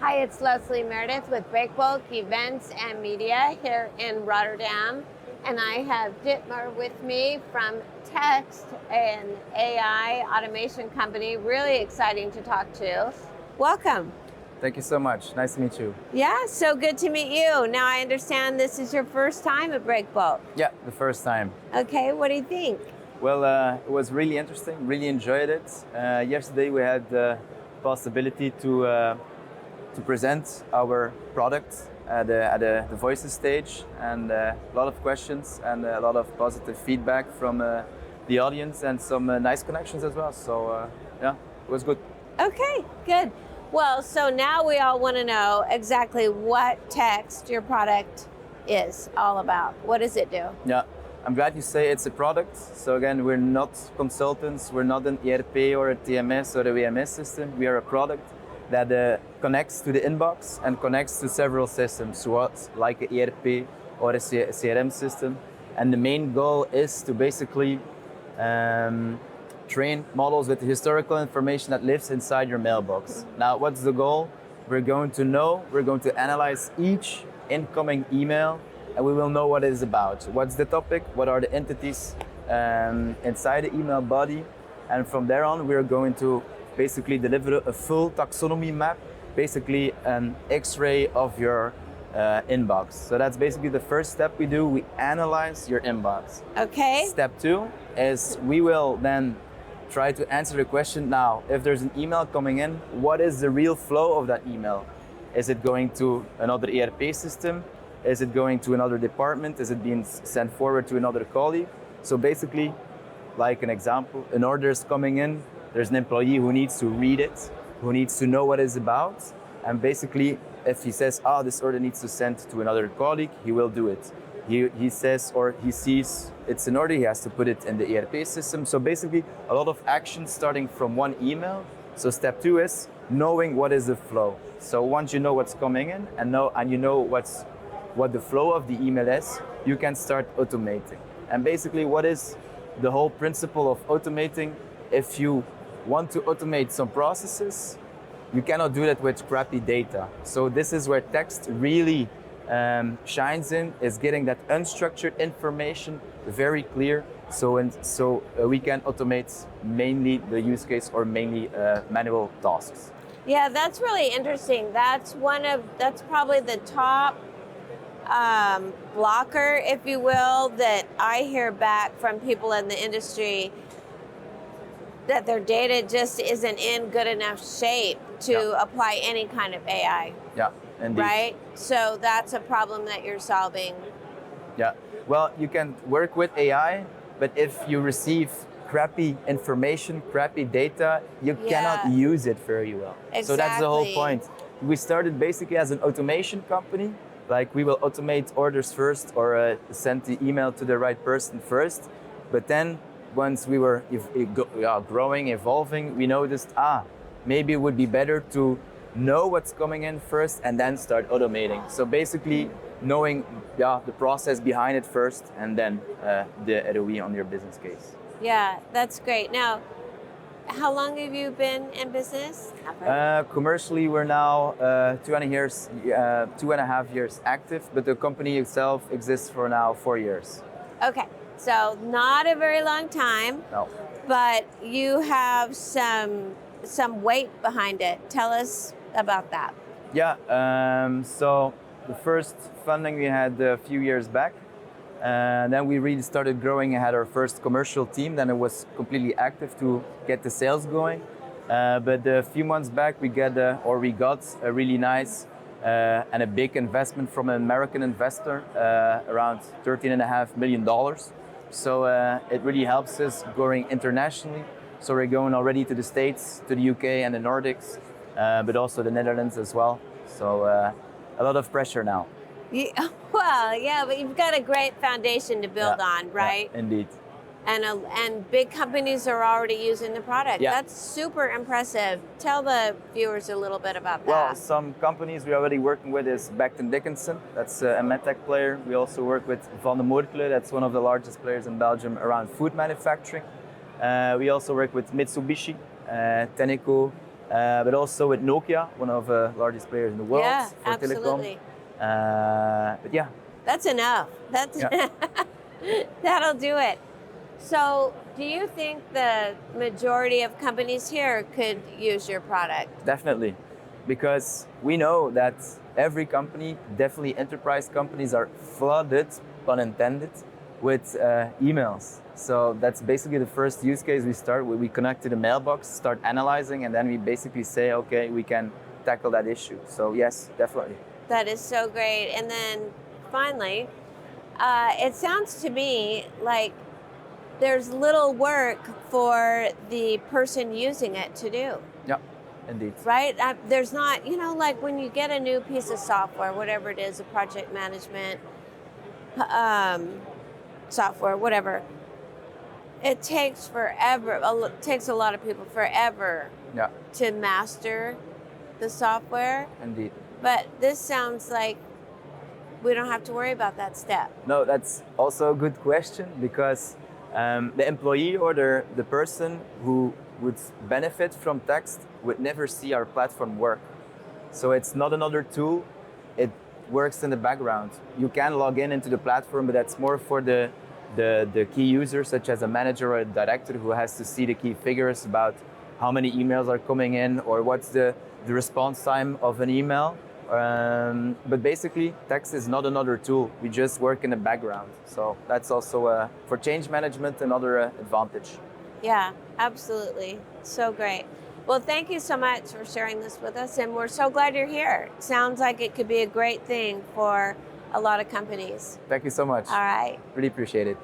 Hi, it's Leslie Meredith with Breakbulk Events and Media here in Rotterdam. And I have Dietmar with me from Tekst, an AI automation company. Really exciting to talk to. Welcome. Thank you so much. Nice to meet you. Yeah, so good to meet you. Now I understand this is your first time at Breakbulk. Yeah, the first time. Okay, what do you think? Well, it was really interesting. Really enjoyed it. Yesterday we had the possibility to present our product at the Voices stage, and a lot of questions and a lot of positive feedback from the audience and some nice connections as well. So yeah, it was good. Okay, good. Well, so now we all want to know exactly what Tekst, your product, is all about. What does it do? Yeah, I'm glad you say it's a product. So again, we're not consultants, we're not an ERP or a TMS or a WMS system. We are a product that connects to the inbox and connects to several systems, like an ERP or a CRM system. And the main goal is to basically train models with the historical information that lives inside your mailbox. Now, what's the goal? We're going to analyze each incoming email, and we will know what it is about. What's the topic? What are the entities inside the email body? And from there on, we're going to basically deliver a full taxonomy map, basically an X-ray of your inbox. So that's basically the first step we do. We analyze your inbox. Okay. Step 2 is we will then try to answer the question now, if there's an email coming in, what is the real flow of that email? Is it going to another ERP system? Is it going to another department? Is it being sent forward to another colleague? So basically, like an example, an order is coming in, there's an employee who needs to read it, who needs to know what it's about, and basically, if he says, this order needs to send to another colleague, he will do it. He says, or he sees it's an order, he has to put it in the ERP system. So basically, a lot of action starting from one email. So step 2 is knowing what is the flow. So once you know what's coming in and you know what the flow of the email is, you can start automating. And basically, what is the whole principle of automating? If you want to automate some processes, you cannot do that with crappy data. So this is where Tekst really shines in, is getting that unstructured information very clear. So we can automate mainly the use case or mainly manual tasks. Yeah, that's really interesting. That's probably the top blocker, if you will, that I hear back from people in the industry, that their data just isn't in good enough shape to apply any kind of AI. Yeah, indeed. Right? So that's a problem that you're solving. Yeah, well, you can work with AI, but if you receive crappy information, crappy data, you cannot use it very well. Exactly. So that's the whole point. We started basically as an automation company, like we will automate orders first or send the email to the right person first, but then once we were growing, evolving, we noticed, maybe it would be better to know what's coming in first and then start automating. So basically knowing the process behind it first and then the ROI on your business case. Yeah, that's great. Now, how long have you been in business? Commercially, we're now 2.5 years active, but the company itself exists for now 4 years. Okay. So not a very long time, no. But you have some weight behind it. Tell us about that. Yeah, so the first funding we had a few years back, then we really started growing and had our first commercial team. Then it was completely active to get the sales going. But a few months back, we got a really nice and a big investment from an American investor, around $13.5 million. So it really helps us growing internationally. So we're going already to the States, to the UK and the Nordics, but also the Netherlands as well. So a lot of pressure now. Yeah, well, yeah, but you've got a great foundation to build on, right? Yeah, indeed. And big companies are already using the product. Yeah. That's super impressive. Tell the viewers a little bit about that. Well, some companies we're already working with is Becton Dickinson. That's a medtech player. We also work with Van de Moerkle. That's one of the largest players in Belgium around food manufacturing. We also work with Mitsubishi, Tenneco, but also with Nokia, one of the largest players in the world Yeah, for absolutely. telecom. But yeah, That's enough. That's yeah, that'll do it. So, do you think the majority of companies here could use your product? definitely, because we know that every company, definitely enterprise companies, are flooded, pun intended, with emails. So that's basically the first use case we start with. We connect to the mailbox, start analyzing, and then we basically say, okay, we can tackle that issue. So yes, definitely. That is so great. And then finally, it sounds to me like there's little work for the person using it to do, Yeah, indeed. right? There's not, like when you get a new piece of software, whatever it is, a project management um, software, whatever, it takes forever. It takes a lot of people forever Yeah, to master the software. indeed. But this sounds like we don't have to worry about that step. No, that's also a good question because the employee or the person who would benefit from Tekst would never see our platform work. So it's not another tool, it works in the background. You can log in into the platform, but that's more for the key users, such as a manager or a director who has to see the key figures about how many emails are coming in or what's the response time of an email. But basically, Tekst is not another tool. We just work in the background. So that's also, for change management, another advantage. Yeah, absolutely. So great. Well, thank you so much for sharing this with us, and we're so glad you're here. It sounds like it could be a great thing for a lot of companies. Thank you so much. All right. Really appreciate it.